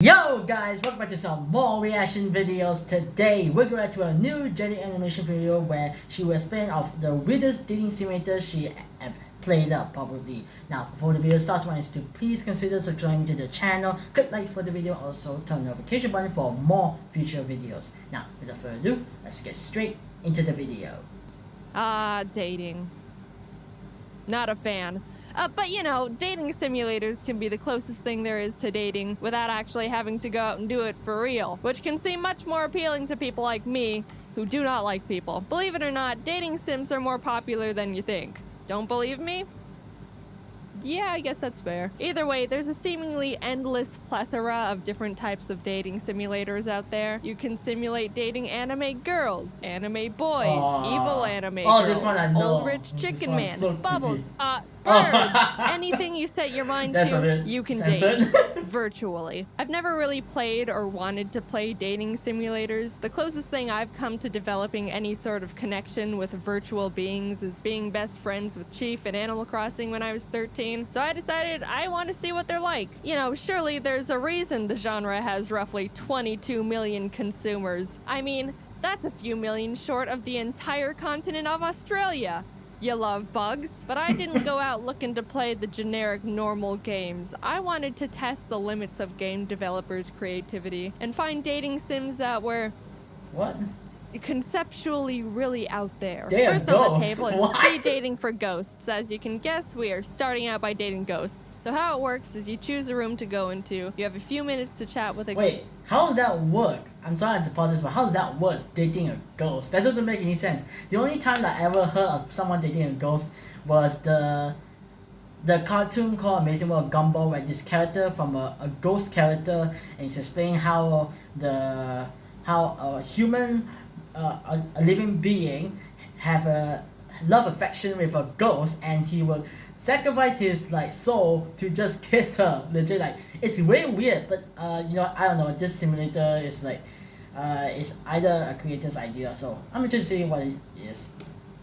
Yo guys, welcome back to some more reaction videos. Today we're going to a new Jaiden Animation video where she will explain of the weirdest dating simulator she played up probably. Now before the video starts, I want you to please consider subscribing to the channel, click like for the video, also turn the notification button for more future videos. Now without further ado, let's get straight into the video. Dating. Not a fan. But you know, dating simulators can be the closest thing there is to dating without actually having to go out and do it for real, which can seem much more appealing to people like me who do not like people. Believe it or not, dating sims are more popular than you think. Don't believe me? Yeah, I guess that's fair. Either way, there's a seemingly endless plethora of different types of dating simulators out there. You can simulate dating anime girls, anime boys, evil anime girls, this one I know. old rich chicken man, so bubbles, birds. Anything you set your mind to, you can date. Virtually. I've never really played or wanted to play dating simulators. The closest thing I've come to developing any sort of connection with virtual beings is being best friends with Chief in Animal Crossing when I was 13. So I decided I want to see what they're like. You know, surely there's a reason the genre has roughly 22 million consumers. I mean, that's a few million short of the entire continent of Australia. You love bugs, but I didn't go out looking to play the generic normal games. I wanted to test the limits of game developers' creativity and find dating sims that were conceptually really out there. First on the table is speed dating for ghosts. As you can guess, we are starting out by dating ghosts. So how it works is you choose a room to go into. You have a few minutes to chat with a— Wait, how does that work? I'm sorry to pause this, but how does that work, dating a ghost? That doesn't make any sense. The only time that I ever heard of someone dating a ghost was the cartoon called Amazing World of Gumball, where this character from a ghost character, and he's explaining how a human, a living being, have a love affection with a ghost, and he will sacrifice his soul to just kiss her. Legit, it's way weird, but you know, I don't know. This simulator is it's either a creator's idea, so I'm interested to see what it is.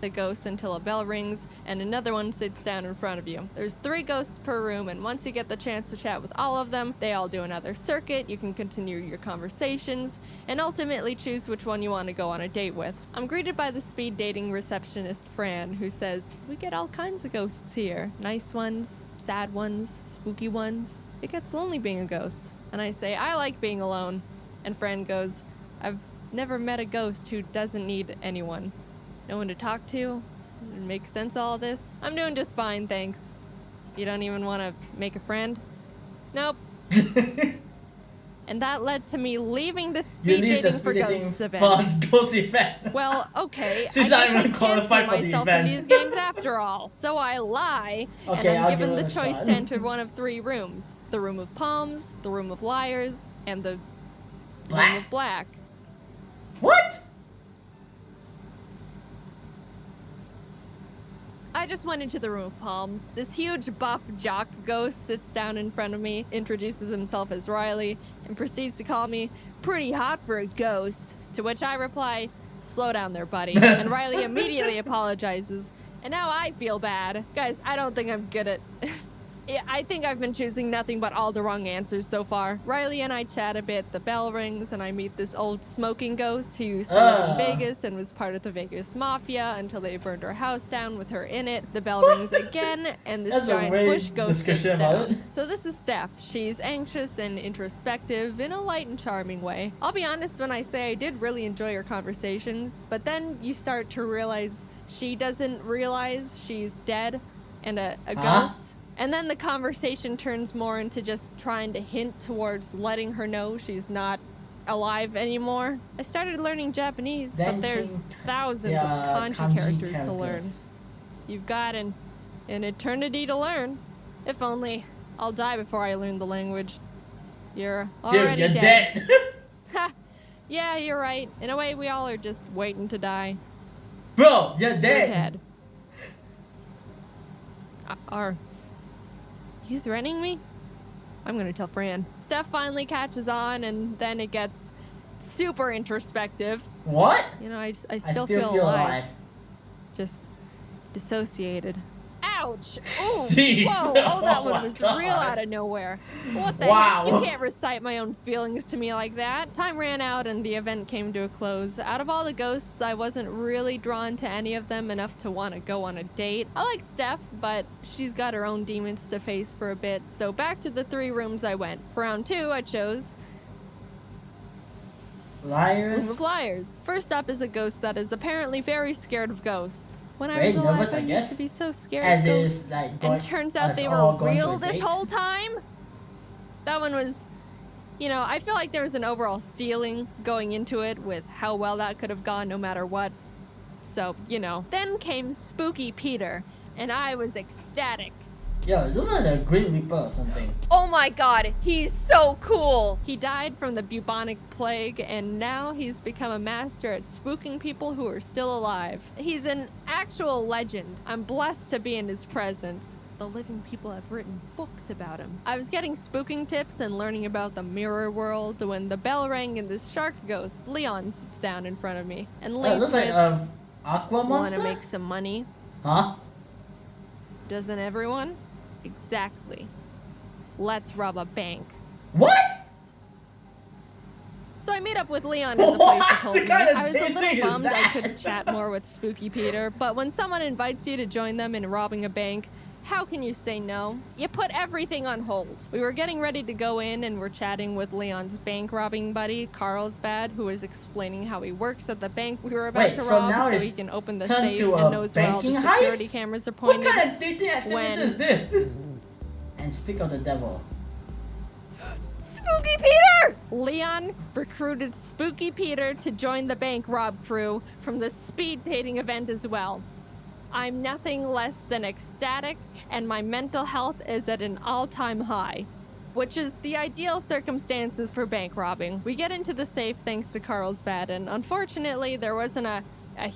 The ghost until a bell rings and another one sits down in front of you. There's 3 ghosts per room, and once you get the chance to chat with all of them, they all do another circuit. You can continue your conversations and ultimately choose which one you want to go on a date with. I'm greeted by the speed dating receptionist Fran, who says, "We get all kinds of ghosts here. Nice ones, sad ones, spooky ones. It gets lonely being a ghost." And I say, "I like being alone." And Fran goes, "I've never met a ghost who doesn't need anyone. No one to talk to? Make sense of all this? I'm doing just fine, thanks. You don't even want to make a friend?" Nope. And that led to me leaving the speed dating for ghosts event. Well, okay, I guess I can't put myself in these games after all. So I lie, and I'm given the choice to enter one of 3 rooms. The room of palms, the room of liars, and the room of black. What? I just went into the room of palms. This huge buff jock ghost sits down in front of me, introduces himself as Riley, and proceeds to call me pretty hot for a ghost. To which I reply, "Slow down there, buddy." And Riley immediately apologizes. And now I feel bad. Guys, I don't think I'm good at... I think I've been choosing nothing but all the wrong answers so far. Riley and I chat a bit, the bell rings, and I meet this old smoking ghost who used to live in Vegas and was part of the Vegas Mafia until they burned her house down with her in it. The bell rings again, and this giant bush ghost sits down. So this is Steph. She's anxious and introspective in a light and charming way. I'll be honest when I say I did really enjoy her conversations, but then you start to realize she doesn't realize she's dead and a ghost. And then the conversation turns more into just trying to hint towards letting her know she's not alive anymore. I started learning Japanese, but there's thousands of kanji characters to learn. You've got an eternity to learn. If only. I'll die before I learn the language. You're already dead. Ha! Yeah, you're right. In a way, we all are just waiting to die. Bro, you're dead. You're dead. Are you threatening me? I'm gonna tell Fran. Steph finally catches on, and then it gets super introspective. What? You know, I still feel alive. Just dissociated. Ow! Ouch! Ooh! Jeez. Whoa! Oh, that Oh one my was God. real out of nowhere. What the Wow. heck? You can't recite my own feelings to me like that. Time ran out and the event came to a close. Out of all the ghosts, I wasn't really drawn to any of them enough to want to go on a date. I like Steph, but she's got her own demons to face for a bit. So back to the 3 rooms I went. For round 2, I chose Liars. Room of Liars. First up is a ghost that is apparently very scared of ghosts. When I was Very alive, nervous, I I used guess. to be so scared As of ghosts. is like going, And turns out us they all were going to real a this date. whole time? That one was, you know, I feel like there was an overall ceiling going into it with how well that could have gone no matter what. So, you know. Then came Spooky Peter, and I was ecstatic. Yo, it looks like a Grim Reaper or something. Oh my god, he's so cool! He died from the bubonic plague, and now he's become a master at spooking people who are still alive. He's an actual legend. I'm blessed to be in his presence. The living people have written books about him. I was getting spooking tips and learning about the mirror world when the bell rang and this shark ghost, Leon, sits down in front of me and It leads looks like with, a aqua "Want monster. to make some money? Huh? Doesn't everyone?" Exactly. Let's rob a bank. What? So I meet up with Leon in the place he told What me. kind of I was a thing little is bummed I that? couldn't chat more with Spooky Peter, but when someone invites you to join them in robbing a bank, how can you say no? You put everything on hold. We were getting ready to go in and we're chatting with Leon's bank robbing buddy, Carlsbad, who was explaining how he works at the bank we were about Wait, to so rob now so it's he can open the turned safe to a and knows where all the banking security heist? cameras are What pointed. kind of dating activity when- is this? And speak of the devil. Spooky Peter! Leon recruited Spooky Peter to join the bank rob crew from the speed dating event as well. I'm nothing less than ecstatic, and my mental health is at an all-time high, which is the ideal circumstances for bank robbing. We get into the safe thanks to Carlsbad, and unfortunately, there wasn't a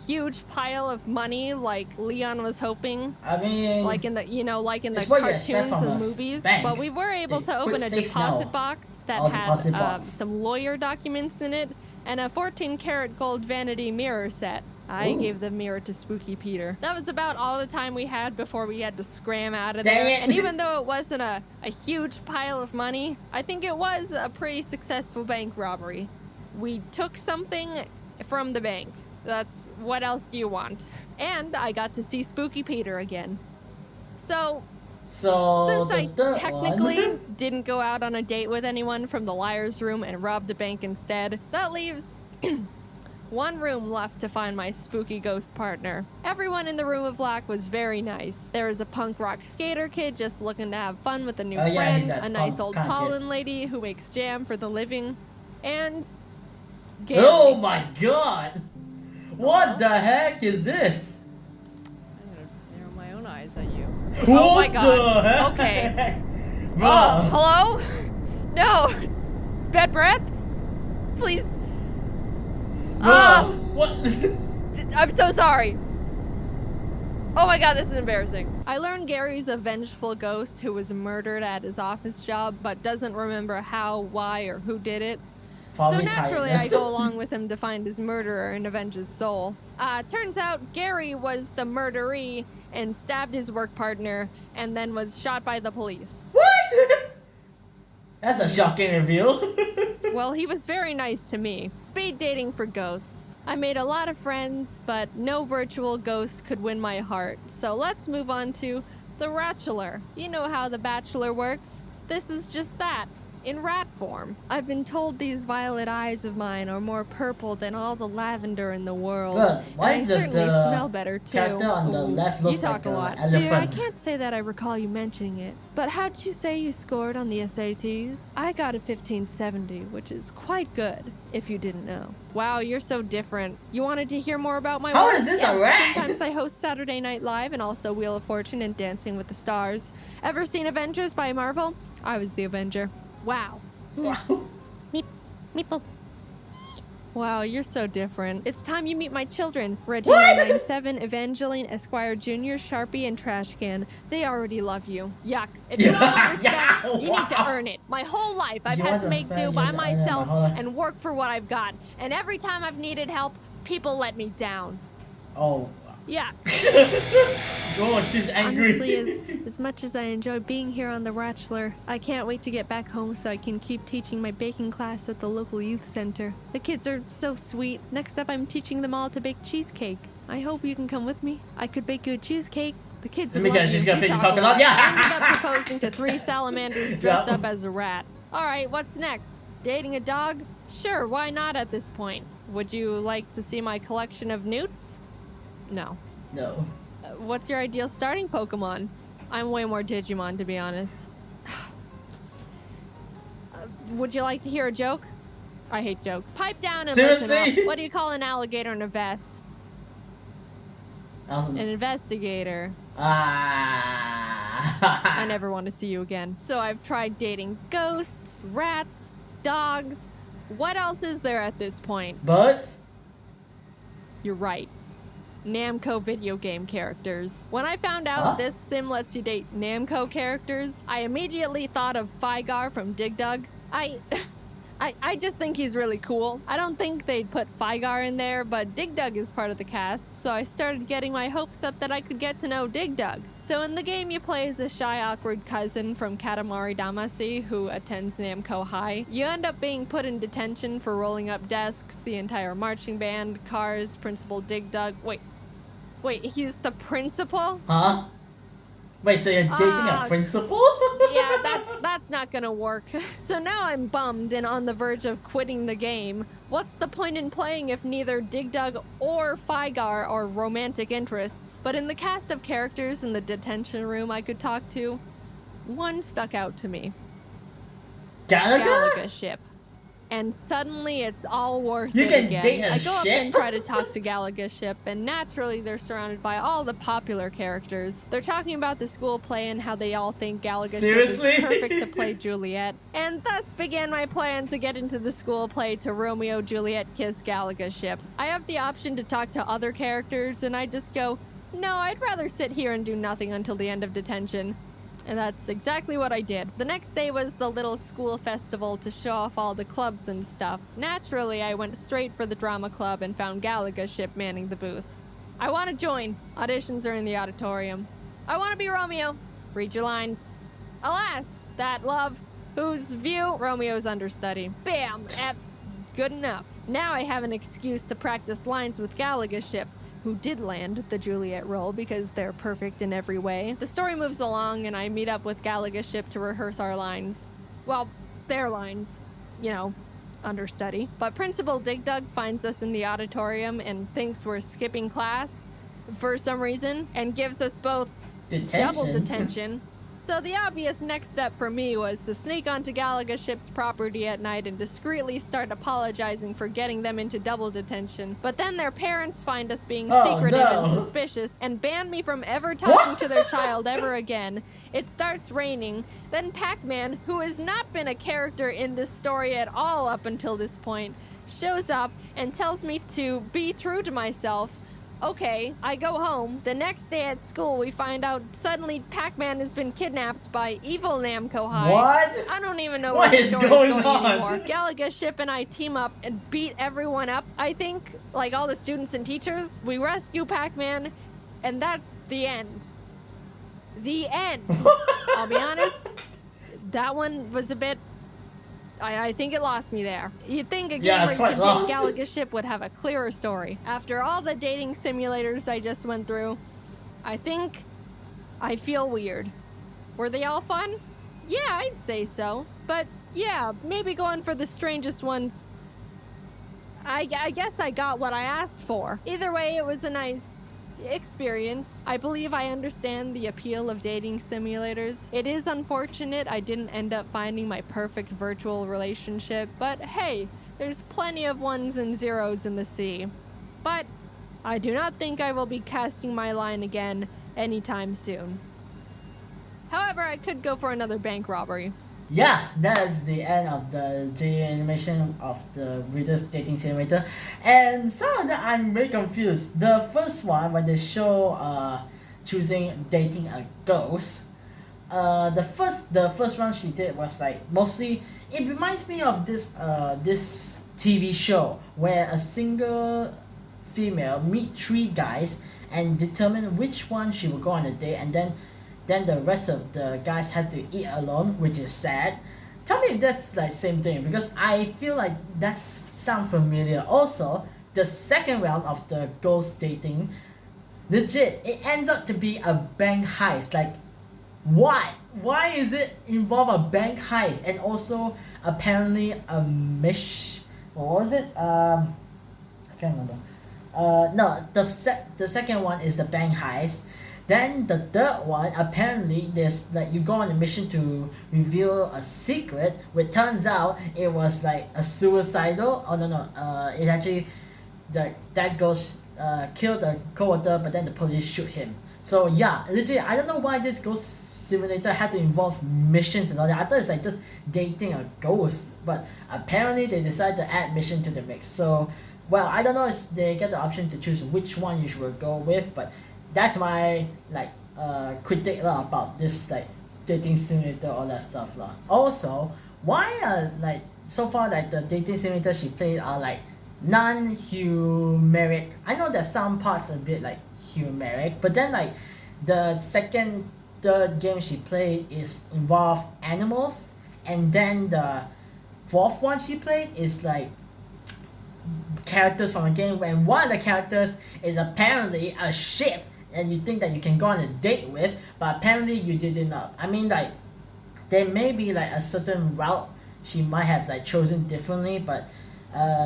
huge pile of money like Leon was hoping. I mean, Like in the, you know, like in the It's what you expect cartoons from and a movies. bank. But we were able They to put open a safe deposit now. box that Oh, had deposit box. some lawyer documents in it and a 14-karat gold vanity mirror set. I Ooh. gave the mirror to Spooky Peter. That was about all the time we had before we had to scram out of Dang there. it. And even though it wasn't a huge pile of money, I think it was a pretty successful bank robbery. We took something from the bank. That's what else do you want? And I got to see Spooky Peter again. So, so since the I third technically one. didn't go out on a date with anyone from the liar's room and robbed a bank instead, that leaves one room left to find my spooky ghost partner. Everyone in the room of black was very nice. There was a punk rock skater kid just looking to have fun with a new Oh, yeah, he's friend, that a nice punk old cunt kid. pollen lady who makes jam for the living, and Gary. Oh my god! What the heck is this? I'm gonna narrow my own eyes at you. What Oh my god. the heck? Okay. Bro. Hello? No! Bad breath? Please. Bro. What? I'm so sorry. Oh my god, this is embarrassing. I learned Gary's a vengeful ghost who was murdered at his office job but doesn't remember how, why, or who did it. Probably So naturally, I tiredness. go along with him to find his murderer and avenge his soul. Turns out Gary was the murderee and stabbed his work partner and then was shot by the police. What? That's a shocking reveal. Well, he was very nice to me. Speed dating for ghosts. I made a lot of friends, but no virtual ghost could win my heart. So let's move on to The Bachelor. You know how The Bachelor works. This is just that. In rat form. I've been told these violet eyes of mine are more purple than all the lavender in the world. But why and I does certainly the smell better too. character on the left you looks talk like a a lot. elephant? Dear, I can't say that I recall you mentioning it. But how'd you say you scored on the SATs? I got a 1570, which is quite good, if you didn't know. Wow, you're so different. You wanted to hear more about my How work? is this a Yes, rat? Sometimes I host Saturday Night Live and also Wheel of Fortune and Dancing with the Stars. Ever seen Avengers by Marvel? I was the Avenger. Wow. Wow. Meeple. Wow, you're so different. It's time you meet my children. Reggie What? 997, Evangeline, Esquire Jr., Sharpie, and Trash Can. They already love you. Yuck. If you don't want respect, Yeah, you need to wow. earn it. My whole life, I've You had want to make respect, do you by have to earn it my myself whole life. and work for what I've got. And every time I've needed help, people let me down. Oh, Yeah. Oh, she's angry. Honestly, as much as I enjoy being here on The Bachelor, I can't wait to get back home so I can keep teaching my baking class at the local youth center. The kids are so sweet. Next up, I'm teaching them all to bake cheesecake. I hope you can come with me. I could bake you a cheesecake. The kids would Let me love guess, you. she's gonna We pick talk you a lot. Yeah. I ended up proposing to 3 salamanders dressed Yeah. up as a rat. All right, what's next? Dating a dog? Sure, why not at this point? Would you like to see my collection of newts? No. No. What's your ideal starting Pokemon? I'm way more Digimon, to be honest. Would you like to hear a joke? I hate jokes. Pipe down and listen Seriously? up. What do you call an alligator in a vest? Awesome. An investigator. I I never want to see you again. So I've tried dating ghosts, rats, dogs. What else is there at this point? But You're right. Namco video game characters. When I found out this sim lets you date Namco characters, I immediately thought of Fygar from Dig Dug. I just think he's really cool. I don't think they'd put Fygar in there, but Dig Dug is part of the cast, so I started getting my hopes up that I could get to know Dig Dug. So in the game, you play as a shy, awkward cousin from Katamari Damacy who attends Namco High. You end up being put in detention for rolling up desks, the entire marching band, cars, Principal Dig Dug. Wait, he's the principal? huh? Wait, so you're dating a principal? Yeah, that's not gonna work. So now I'm bummed and on the verge of quitting the game. What's the point in playing if neither Dig Dug or Fygar are romantic interests? But in the cast of characters in the detention room I could talk to, one stuck out to me. Galaga? Galaga ship. And suddenly it's all worth You it can again. date a I go up ship? and try to talk to Galaga ship, and naturally they're surrounded by all the popular characters. They're talking about the school play and how they all think Galaga Seriously? ship is perfect to play Juliet. And thus began my plan to get into the school play to Romeo Juliet kiss Galaga ship. I have the option to talk to other characters, and I just go, no, I'd rather sit here and do nothing until the end of detention. And that's exactly what I did. The next day was the little school festival to show off all the clubs and stuff. Naturally, I went straight for the drama club and found Galaga ship manning the booth. I want to join. Auditions are in the auditorium. I want to be Romeo. Read your lines. Alas, that love, whose view Romeo's understudy. Bam! Good enough. Now I have an excuse to practice lines with Galaga ship, who did land the Juliet role because they're perfect in every way. The story moves along and I meet up with Galaga ship to rehearse our lines. Well, their lines. You know, understudy. But Principal Dig Dug finds us in the auditorium and thinks we're skipping class for some reason and gives us both double detention. So the obvious next step for me was to sneak onto Galaga ship's property at night and discreetly start apologizing for getting them into double detention. But then their parents find us being secretive and suspicious and ban me from ever talking to their child ever again. It starts raining. Then Pac-Man, who has not been a character in this story at all up until this point, shows up and tells me to be true to myself. Okay, I go home. The next day at school, we find out suddenly Pac-Man has been kidnapped by evil Namco High. What? I don't even know What where the is story's going going on? anymore. Galaga ship and I team up and beat everyone up, I think. Like all the students and teachers. We rescue Pac-Man, and that's the end. The end. I'll be honest, that one was a bit... I think it lost me there. You'd think a game where you could date Galaga ship would have a clearer story. After all the dating simulators I just went through, I think I feel weird. Were they all fun? Yeah, I'd say so. But yeah, maybe going for the strangest ones. I guess I got what I asked for. Either way, it was a nice experience. I believe I understand the appeal of dating simulators. It is unfortunate I didn't end up finding my perfect virtual relationship, but hey, there's plenty of ones and zeros in the sea. But I do not think I will be casting my line again anytime soon. However, I could go for another bank robbery. Yeah, that is the end of the Jaiden animation of the Reader's Dating Simulator. And some of them I'm very confused. The first one, when they show choosing dating a ghost, the first one she did was like mostly, it reminds me of this TV show where a single female meet 3 guys and determine which one she will go on a date, and then the rest of the guys have to eat alone, which is sad. Tell me if that's like same thing, because I feel like that's sound familiar. Also, the second round of the ghost dating, legit, it ends up to be a bank heist. Like, why? Why is it involve a bank heist and also apparently a what was it? I can't remember. No, the second one is the bank heist. Then the third one, apparently there's like you go on a mission to reveal a secret, which turns out it was like a suicidal. Oh no, it actually that ghost killed the co-worker, but then the police shoot him. So yeah, legit, I don't know why this ghost simulator had to involve missions and all that. I thought it's like just dating a ghost, but apparently they decided to add mission to the mix. So well, I don't know if they get the option to choose which one you should go with, but that's my like critique lah about this like dating simulator, all that stuff lah. Also, why like so far like the dating simulator she played are like non-humeric. I know that some parts a bit like humeric, but then like the third game she played is involve animals, and then the fourth one she played is like characters from a game, when one of the characters is apparently a ship and you think that you can go on a date with, but apparently you did not. I mean, like, there may be like a certain route she might have like chosen differently, but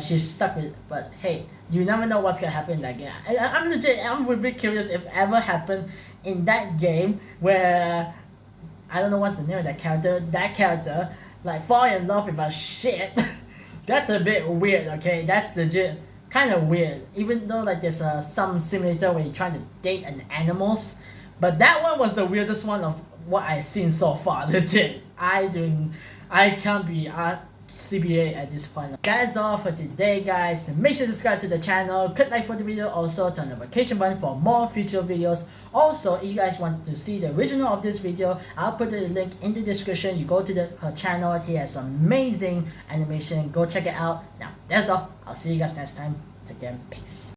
she's stuck with. But hey, you never know what's gonna happen in that game. I'm legit, I'm a bit curious if ever happened in that game where I don't know what's the name of that character like fall in love with a shit. That's a bit weird, okay? That's legit kind of weird. Even though like there's some simulator where you're trying to date an animals, but that one was the weirdest one of what I've seen so far. Legit, I can't be CBA at this point. That's all for today, guys. Make sure to subscribe to the channel, click like for the video, also turn the notification button for more future videos. Also, if you guys want to see the original of this video, I'll put the link in the description. You go to her channel, he has amazing animation, go check it out. Now, that's all. I'll see you guys next time. Take care, peace.